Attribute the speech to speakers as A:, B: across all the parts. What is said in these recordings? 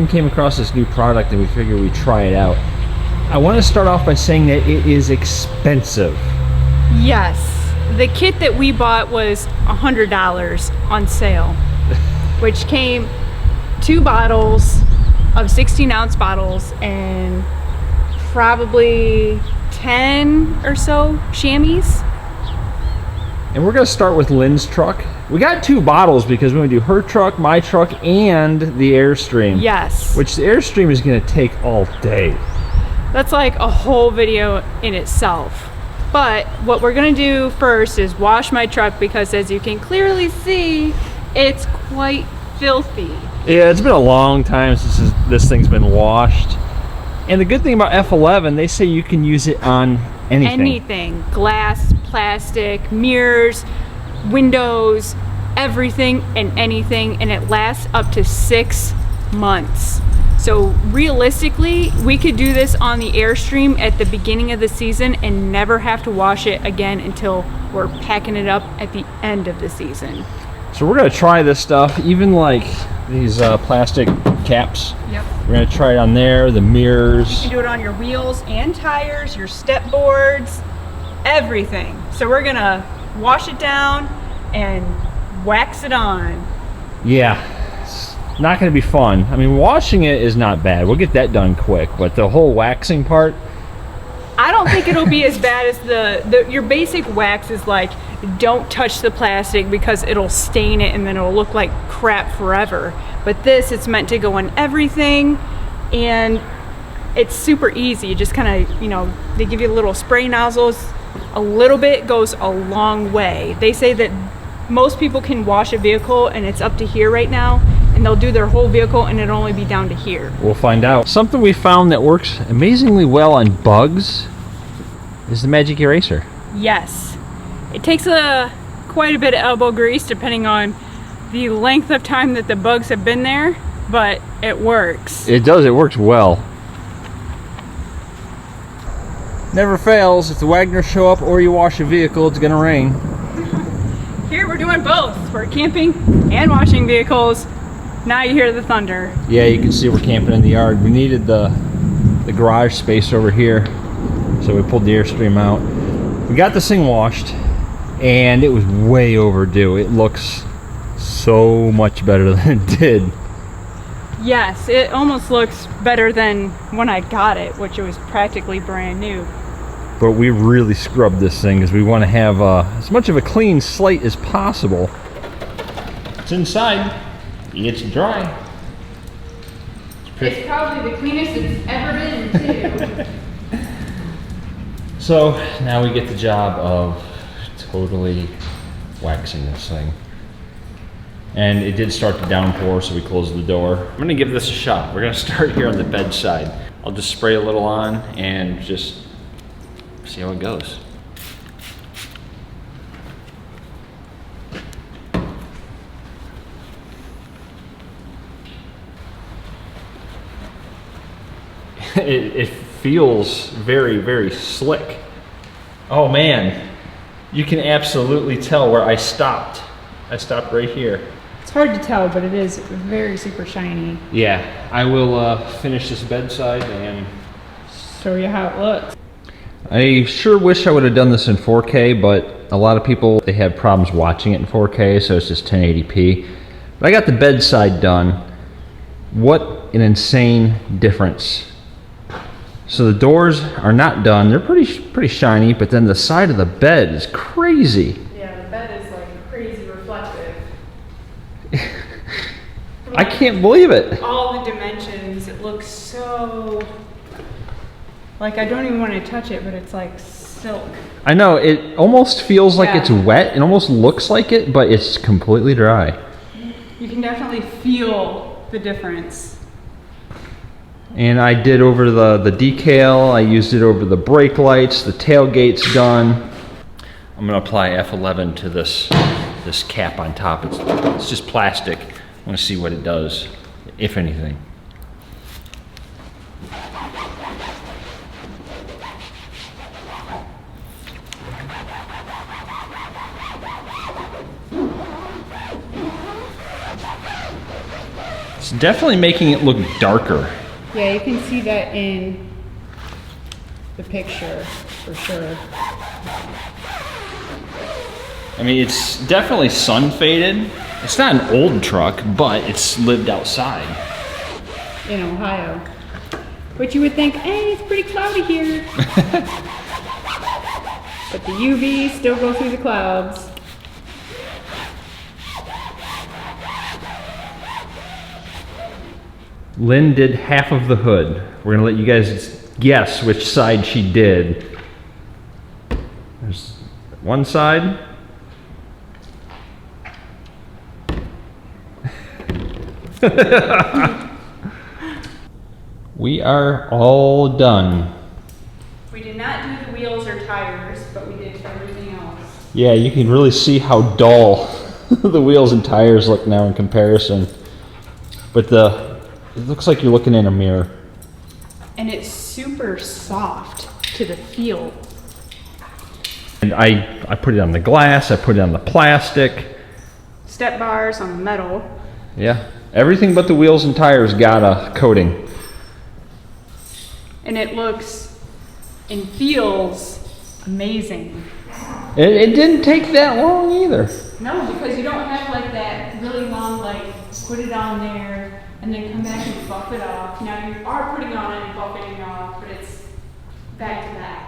A: came across this new product and we figured we'd try it out. I want to start off by saying that it is expensive.
B: Yes. The kit that we bought was $100 on sale, which came 2 bottles of 16-ounce bottles and probably 10 or so chamois.
A: And we're going to start with Lynn's truck. We got 2 bottles because we're going to do her truck, my truck, and the Airstream.
B: Yes.
A: Which the Airstream is going to take all day.
B: That's like a whole video in itself. But what we're going to do first is wash my truck because, as you can clearly see, it's quite filthy.
A: Yeah, it's been a long time since this thing's been washed. And the good thing about F11, they say you can use it on anything.
B: Anything. Glass, plastic, mirrors, windows, everything and anything. And it lasts up to 6 months. So realistically, we could do this on the Airstream at the beginning of the season and never have to wash it again until we're packing it up at the end of the season.
A: So we're going to try this stuff, even like these plastic caps.
B: Yep.
A: We're going to try it on there, the mirrors.
B: You can do it on your wheels and tires, your step boards, everything. So we're going to wash it down and wax it on.
A: Yeah, it's not going to be fun. I mean, washing it is not bad. We'll get that done quick, but the whole waxing part,
B: I don't think it'll be as bad as your basic wax is like, don't touch the plastic because it'll stain it and then it'll look like crap forever. But this, it's meant to go in everything and it's super easy. You just kind of, you know, they give you little spray nozzles. A little bit goes a long way. They say that most people can wash a vehicle and it's up to here right now, and they'll do their whole vehicle and it'll only be down to here.
A: we'll find out. Something we found that works amazingly well on bugs is the magic eraser.
B: Yes. It takes quite a bit of elbow grease depending on the length of time that the bugs have been there, but it works.
A: It does, it works well. Never fails, if the Wagners show up or you wash a vehicle, it's gonna rain.
B: Here we're doing both. We're camping and washing vehicles. Now you hear the thunder.
A: Yeah, you can see we're camping in the yard. We needed the garage space over here, so we pulled the Airstream out. We got this thing washed, and it was way overdue. It looks so much better than it did.
B: Yes, it almost looks better than when I got it, which it was practically brand new.
A: But we really scrubbed this thing because we want to have as much of a clean slate as possible. It's inside. It's dry.
B: It's probably the cleanest it's ever been, too.
A: So now we get the job of totally waxing this thing. And it did start to downpour, so we closed the door. I'm gonna give this a shot. We're gonna start here on the bedside. I'll just spray a little on and just see how it goes. It feels very, very slick. Oh man, you can absolutely tell where I stopped. I stopped right here.
B: It's hard to tell, but it is very super shiny.
A: Yeah, I will finish this bedside and
B: Show you how it looks.
A: I sure wish I would have done this in 4K, but a lot of people, they have problems watching it in 4K, so it's just 1080p. But I got the bedside done. What an insane difference. So the doors are not done. They're pretty shiny, but then the side of the bed is crazy.
B: Yeah, the bed is like crazy reflective.
A: I can't believe it.
B: All the dimensions, it looks so... Like, I don't even want to touch it, but it's like silk.
A: I know, it almost feels like
B: Yeah.
A: it's wet. It almost looks like it, but it's completely dry.
B: You can definitely feel the difference.
A: And I did over the decal, I used it over the brake lights, the tailgate's done. I'm gonna apply F11 to this cap on top. It's just plastic. I wanna see what it does, if anything. It's definitely making it look darker.
B: Yeah, you can see that in the picture for sure.
A: I mean, it's definitely sun faded. It's not an old truck, but it's lived outside.
B: In Ohio. But you would think, hey, it's pretty cloudy here. But the UV still goes through the clouds.
A: Lynn did half of the hood. We're gonna let you guys guess which side she did. There's one side. We are all done.
B: We did not do the wheels or tires, but we did everything else.
A: Yeah, you can really see how dull the wheels and tires look now in comparison. But it looks like you're looking in a mirror.
B: And it's super soft to the feel.
A: And I put it on the glass, I put it on the plastic.
B: Step bars on the metal.
A: Yeah, everything but the wheels and tires got a coating.
B: And it looks and feels amazing.
A: It didn't take that long either.
B: No, because you don't have like that really long, like, put it on there and then come back and buff it off. Now you are putting on it and buffing it off, but it's back to back.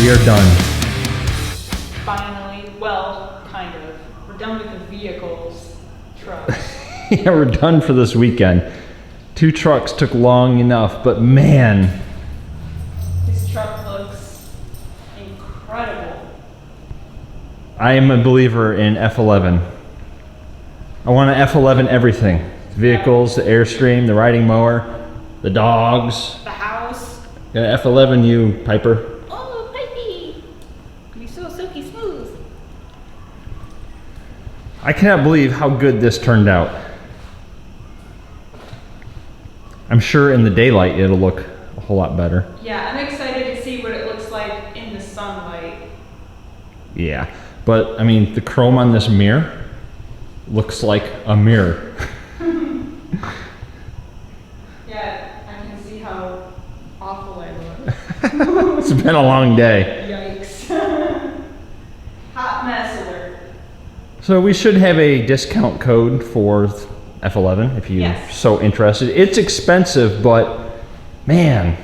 A: We are done.
B: Finally, well, kind of. We're done with the vehicles, trucks.
A: Yeah, we're done for this weekend. 2 trucks took long enough, but man.
B: This truck looks incredible.
A: I am a believer in F11. I want to F11 everything. Vehicles, the Airstream, the riding mower, the dogs.
B: The house.
A: Yeah, F11 you, Piper.
B: Oh, Pipey! You're so silky smooth.
A: I cannot believe how good this turned out. I'm sure in the daylight it'll look a whole lot better.
B: Yeah, I'm excited to see what it looks like in the sunlight.
A: Yeah, but I mean, the chrome on this mirror looks like a mirror.
B: Yeah, I can see how awful I look.
A: It's been a long day.
B: Yikes. Hot mess alert.
A: So we should have a discount code for F11 if you're
B: Yes.
A: so interested. It's expensive, but man,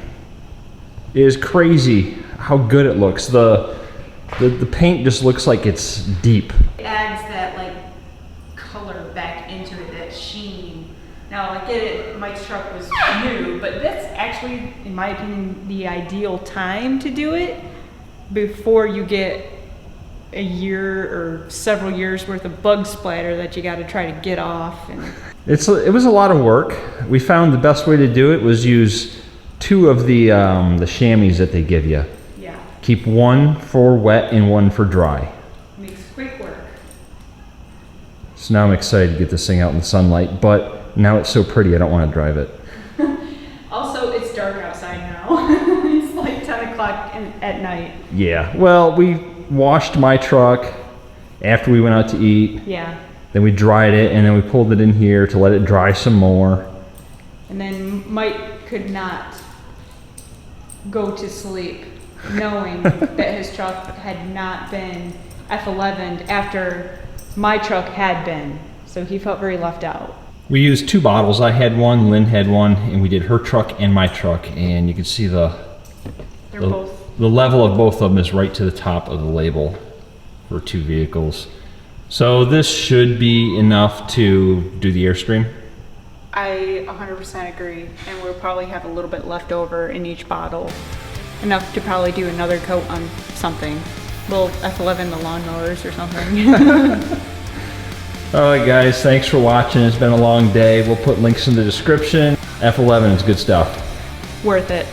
A: it is crazy how good it looks. The paint just looks like it's deep.
B: It adds that like color back into it, that sheen. Now I get it, Mike's truck was new, but that's actually, in my opinion, the ideal time to do it before you get a year or several years worth of bug splatter that you got to try to get off. And
A: It was a lot of work. We found the best way to do it was use 2 of the chamois that they give you.
B: yeah,
A: Keep 1 for wet and 1 for dry.
B: makes quick work.
A: So now I'm excited to get this thing out in the sunlight, but now it's so pretty I don't want to drive it.
B: Also, it's dark outside now. It's like 10 o'clock at night.
A: Yeah, well, we washed my truck after we went out to eat.
B: Yeah.
A: Then we dried it, and then we pulled it in here to let it dry some more.
B: And then Mike could not go to sleep knowing that his truck had not been F11'd after my truck had been. So he felt very left out.
A: We used 2 bottles. I had one, Lynn had one, and we did her truck and my truck, and you can see
B: They're both.
A: the level of both of them is right to the top of the label for 2 vehicles. So this should be enough to do the Airstream.
B: I 100% agree. And we'll probably have a little bit left over in each bottle. Enough to probably do another coat on something. Little F11, the lawnmowers or something.
A: All right, guys, thanks for watching. It's been a long day. We'll put links in the description. F11 is good stuff.
B: Worth it.